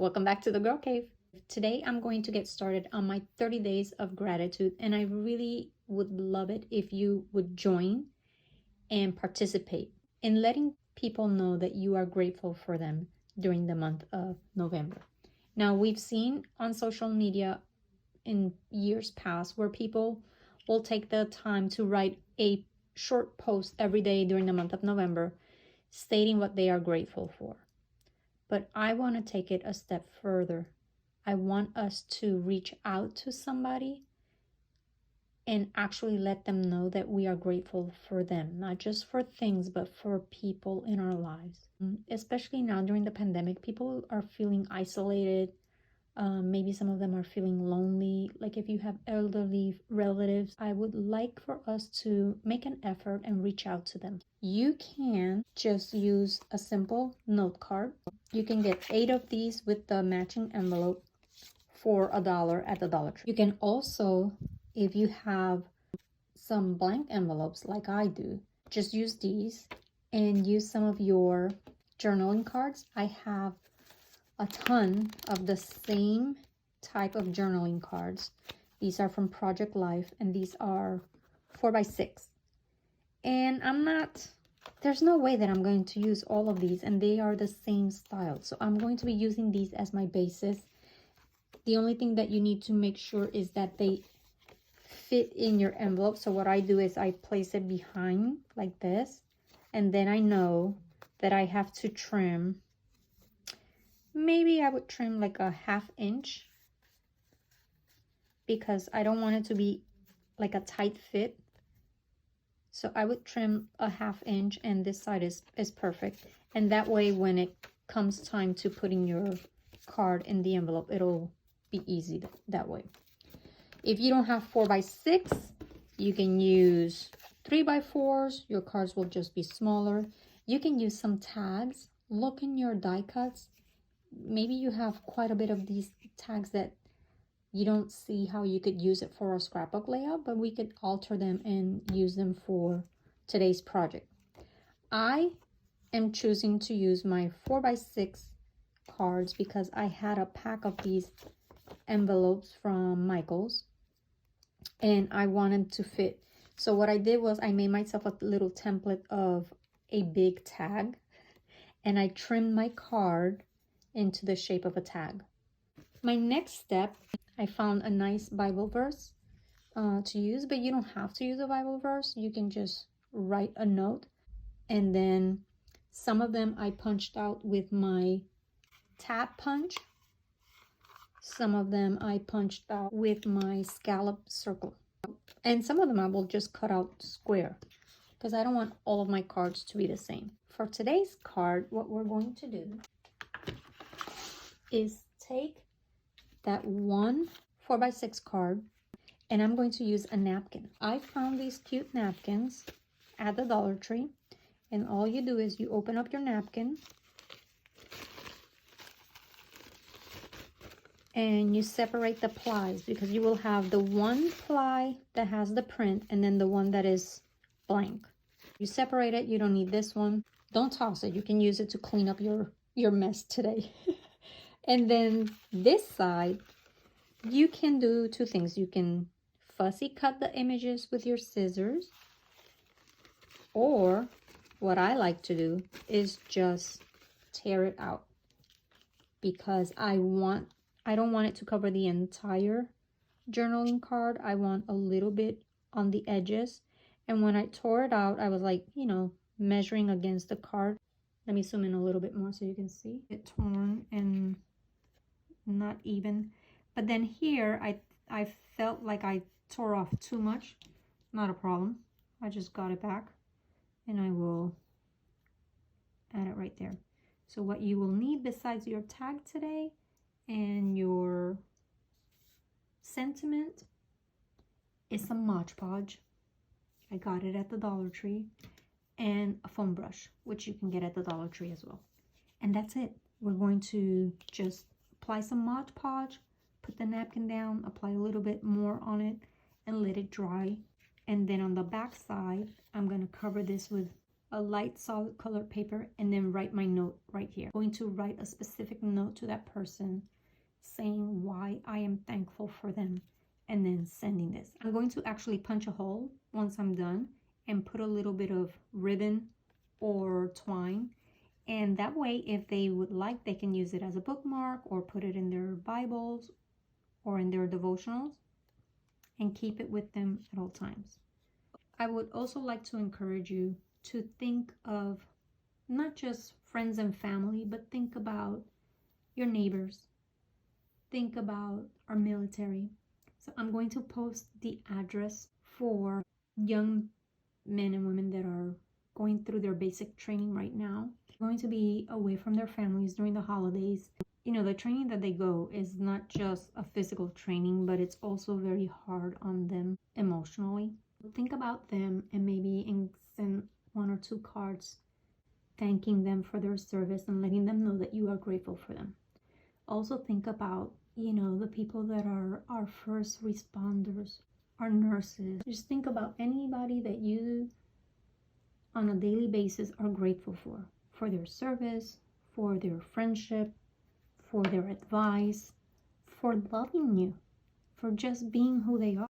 Welcome back to the Girl Cave. Today I'm going to get started on my 30 days of gratitude, and I really would love it if you would join and participate in letting people know that you are grateful for them during the month of November. Now, we've seen on social media in years past where people will take the time to write a short post every day during the month of November stating what they are grateful for. But I want to take it a step further. I want us to reach out to somebody and actually let them know that we are grateful for them, not just for things, but for people in our lives. Especially now during the pandemic, people are feeling isolated. Maybe some of them are feeling lonely. Like if you have elderly relatives, I would like for us to make an effort and reach out to them. You can just use a simple note card. You can get 8 of these with the matching envelope for $1 at the Dollar Tree. You can also, if you have some blank envelopes like I do, just use these and use some of your journaling cards. I have a ton of the same type of journaling cards. These are from Project Life, and these are 4x6. And there's no way that I'm going to use all of these, and they are the same style. So I'm going to be using these as my basis. The only thing that you need to make sure is that they fit in your envelope. So what I do is I place it behind like this, and then I know that I have to trim. Maybe I would trim like a 1/2 inch because I don't want it to be like a tight fit. So I would trim a 1/2 inch, and this side is perfect. And that way when it comes time to putting your card in the envelope, it'll be easy that way. If you don't have 4x6, you can use 3x4s. Your cards will just be smaller. You can use some tags. Look in your die cuts. Maybe you have quite a bit of these tags that you don't see how you could use it for a scrapbook layout, but we could alter them and use them for today's project. I am choosing to use my 4x6 cards because I had a pack of these envelopes from Michael's and I wanted to fit. So what I did was I made myself a little template of a big tag, and I trimmed my card into the shape of a tag. My next step, I found a nice Bible verse to use, but you don't have to use a Bible verse. You can just write a note, and then some of them I punched out with my tab punch. Some of them I punched out with my scallop circle, and some of them I will just cut out square because I don't want all of my cards to be the same. For today's card, what we're going to do is take that one 4x6 card, and I'm going to use a napkin. I found these cute napkins at the Dollar Tree, and all you do is you open up your napkin and you separate the plies, because you will have the one ply that has the print and then the one that is blank. You separate it. You don't need this one. Don't toss it. You can use it to clean up your mess today. And then this side, you can do 2 things. You can fussy cut the images with your scissors, or what I like to do is just tear it out, because I don't want it to cover the entire journaling card. I want a little bit on the edges. And when I tore it out, I was like, measuring against the card. Let me zoom in a little bit more so you can see it torn and not even. But then here I felt like I tore off too much. Not a problem. I just got it back, and I will add it right there. So what you will need besides your tag today and your sentiment is some Mod Podge. I got it at the Dollar Tree, and a foam brush, which you can get at the Dollar Tree as well. And that's it. We're going to just apply some Mod Podge, put the napkin down, apply a little bit more on it, and let it dry. And then on the back side, I'm going to cover this with a light solid colored paper, and then write my note right here. I'm going to write a specific note to that person saying why I am thankful for them, and then sending this. I'm going to actually punch a hole once I'm done and put a little bit of ribbon or twine, and that way if they would like, they can use it as a bookmark or put it in their Bibles or in their devotionals and keep it with them at all times. I would also like to encourage you to think of not just friends and family, but think about your neighbors. Think about our military. So I'm going to post the address for young men and women that are going through their basic training right now. They're going to be away from their families during the holidays. You know, the training that they go is not just a physical training, but it's also very hard on them emotionally. Think about them and maybe send 1 or 2 cards thanking them for their service and letting them know that you are grateful for them. Also think about, you know, the people that are our first responders, our nurses. Just think about anybody that you on a daily basis are grateful for their service, for their friendship, for their advice, for loving you, for just being who they are.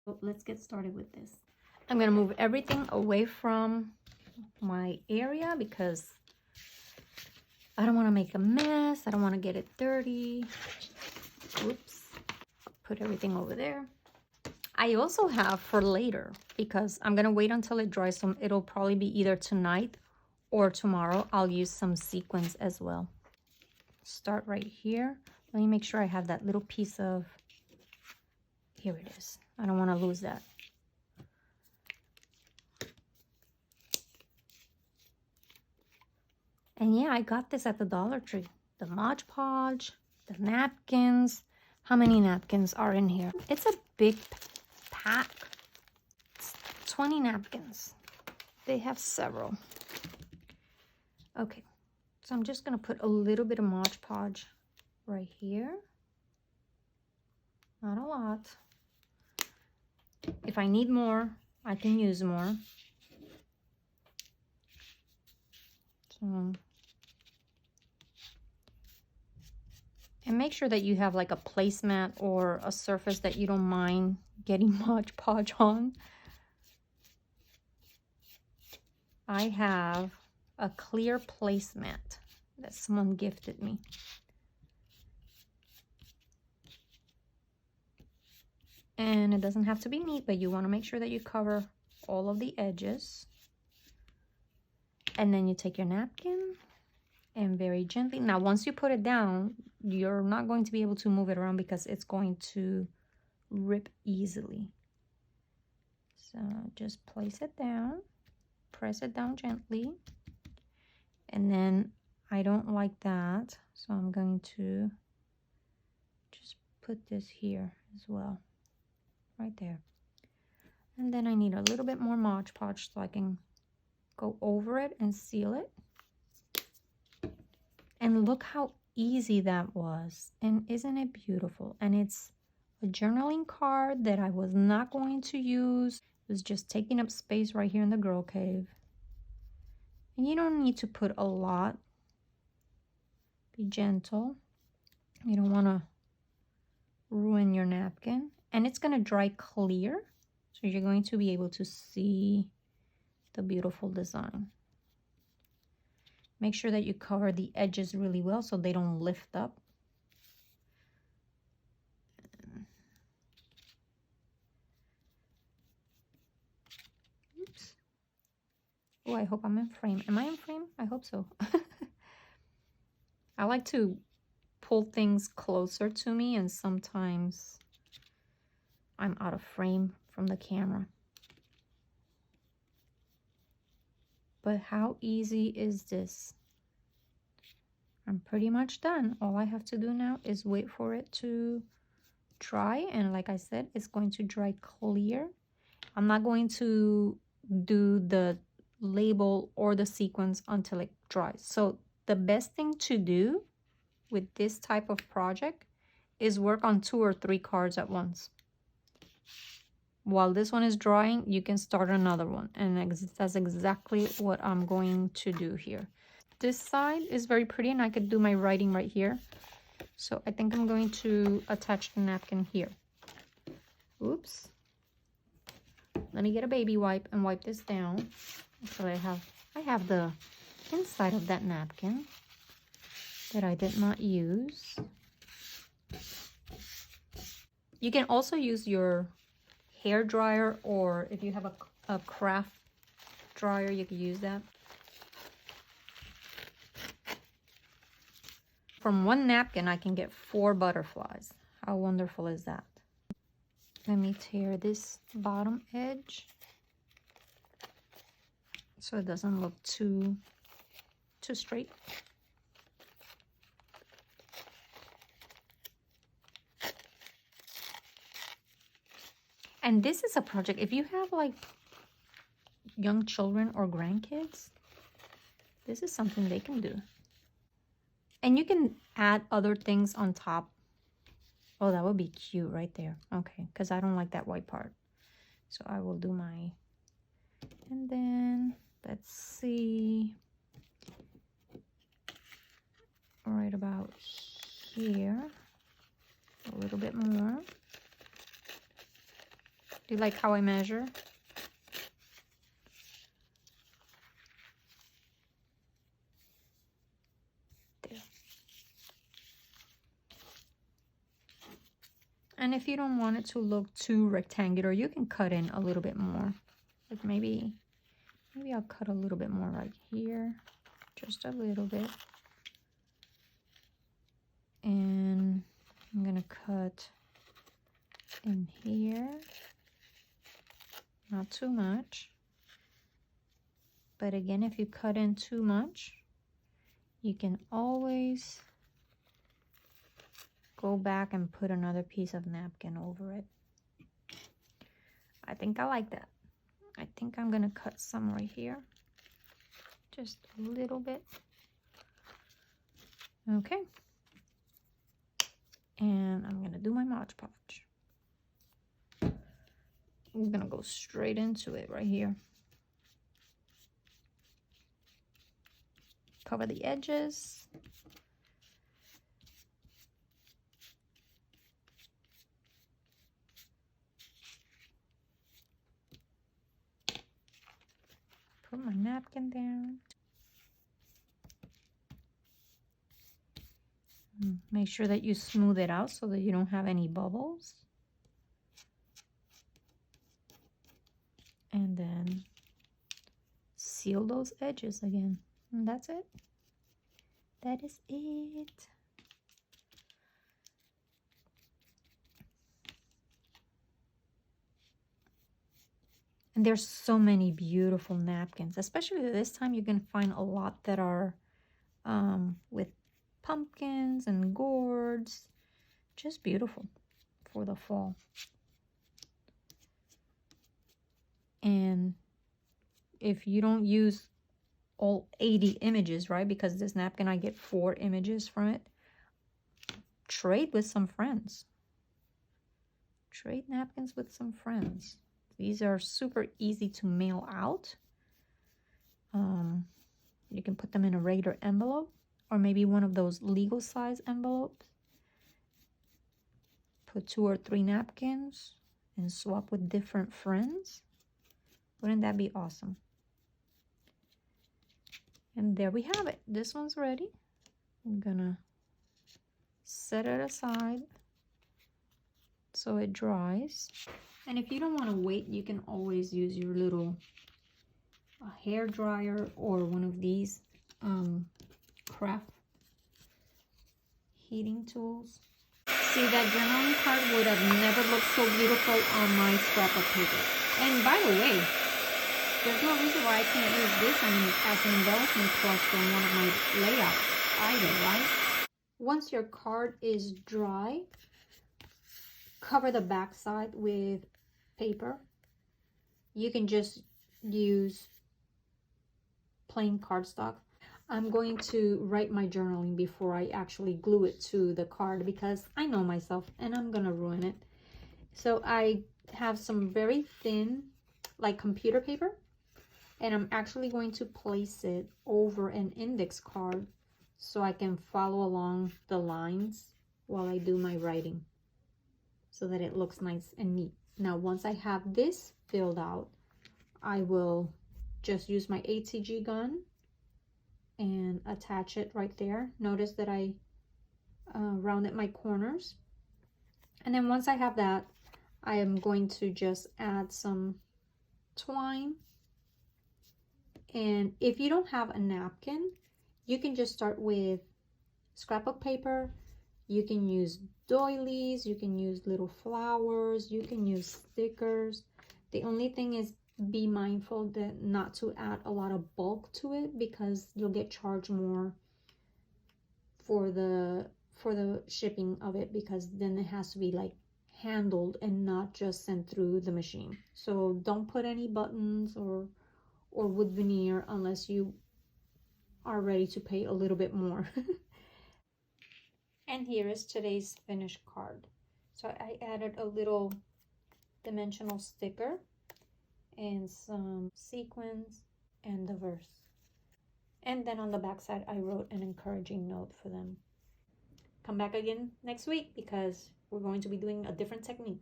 So let's get started with this. I'm going to move everything away from my area because I don't want to make a mess. I don't want to get it dirty. Oops. Put everything over there. I also have for later, because I'm going to wait until it dries. So it'll probably be either tonight or tomorrow. I'll use some sequins as well. Start right here. Let me make sure I have that little piece of, here it is. I don't want to lose that. And yeah, I got this at the Dollar Tree. The Mod Podge, the napkins. How many napkins are in here? It's a big pack. It's 20 napkins. They have several. Okay, so I'm just going to put a little bit of Mod Podge right here. Not a lot. If I need more, I can use more. So, and make sure that you have like a placemat or a surface that you don't mind getting Mod Podge on. I have a clear placemat that someone gifted me. And it doesn't have to be neat, but you want to make sure that you cover all of the edges. And then you take your napkin and very gently. Now, once you put it down, you're not going to be able to move it around because it's going to rip easily. So just place it down, press it down gently. And then I don't like that, so I'm going to just put this here as well, right there. And then I need a little bit more Mod Podge so I can go over it and seal it. And look how easy that was. And isn't it beautiful? And it's a journaling card that I was not going to use. It was just taking up space right here in the girl cave. And you don't need to put a lot. Be gentle. You don't want to ruin your napkin. And it's going to dry clear. So you're going to be able to see the beautiful design. Make sure that you cover the edges really well so they don't lift up. Oops. Oh, I hope I'm in frame. Am I in frame? I hope so. I like to pull things closer to me, and sometimes I'm out of frame from the camera. But how easy is this? I'm pretty much done. All I have to do now is wait for it to dry. And like I said, it's going to dry clear. I'm not going to do the label or the sequence until it dries. So the best thing to do with this type of project is work on 2 or 3 cards at once. while this one is drying, you can start another one. And that's exactly what I'm going to do here. This side is very pretty, and I could do my writing right here. So I think I'm going to attach the napkin here. Oops. Let me get a baby wipe and wipe this down. So I have the inside of that napkin that I did not use. You can also use your hair dryer, or if you have a craft dryer, you could use that. From one napkin, I can get 4 butterflies. How wonderful is that? Let me tear this bottom edge so it doesn't look too straight. And this is a project, if you have like young children or grandkids, this is something they can do. And you can add other things on top. Oh, that would be cute right there. Okay, because I don't like that white part. So I will do my, and then let's see, right about here, a little bit more. Do you like how I measure? There. And if you don't want it to look too rectangular, you can cut in a little bit more. Like maybe I'll cut a little bit more right here, just a little bit. And I'm gonna cut in here, not too much. But again, if you cut in too much, you can always go back and put another piece of napkin over it. I think I like that. I think I'm gonna cut some right here, just a little bit. Okay. And I'm gonna do my Mod Podge. I'm gonna go straight into it right here. Cover the edges. Put my napkin down. Make sure that you smooth it out so that you don't have any bubbles. And then seal those edges again. And that's it. That is it. And there's so many beautiful napkins, especially this time. You can find a lot that are with pumpkins and gourds. Just beautiful for the fall. And if you don't use all 80 images, right, because this napkin I get 4 images from it, trade with some friends. Trade napkins with some friends. These are super easy to mail out. You can put them in a regular envelope, or maybe one of those legal size envelopes. Put 2 or 3 napkins and swap with different friends. Wouldn't that be awesome? And there we have it. This one's ready. I'm gonna set it aside so it dries. And if you don't want to wait, you can always use your little hair dryer or one of these craft heating tools. See, that journaling card would have never looked so beautiful on my scrap of paper. And by the way, there's no reason why I can't use this as an embellishment cluster in one of my layouts either, right? Once your card is dry, cover the back side with paper. You can just use plain cardstock. I'm going to write my journaling before I actually glue it to the card because I know myself and I'm gonna ruin it. So I have some very thin, like computer paper, and I'm actually going to place it over an index card so I can follow along the lines while I do my writing so that it looks nice and neat. Now, once I have this filled out, I will just use my ATG gun and attach it right there. Notice that I rounded my corners. And then once I have that, I am going to just add some twine. And if you don't have a napkin, you can just start with scrapbook paper. You can use doilies, you can use little flowers, you can use stickers. The only thing is, be mindful that not to add a lot of bulk to it, because you'll get charged more for the shipping of it, because then it has to be like handled and not just sent through the machine. So don't put any buttons or wood veneer unless you are ready to pay a little bit more. And here is today's finished card. So I added a little dimensional sticker and some sequins and the verse. And then on the back side, I wrote an encouraging note for them. Come back again next week because we're going to be doing a different technique.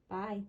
Bye.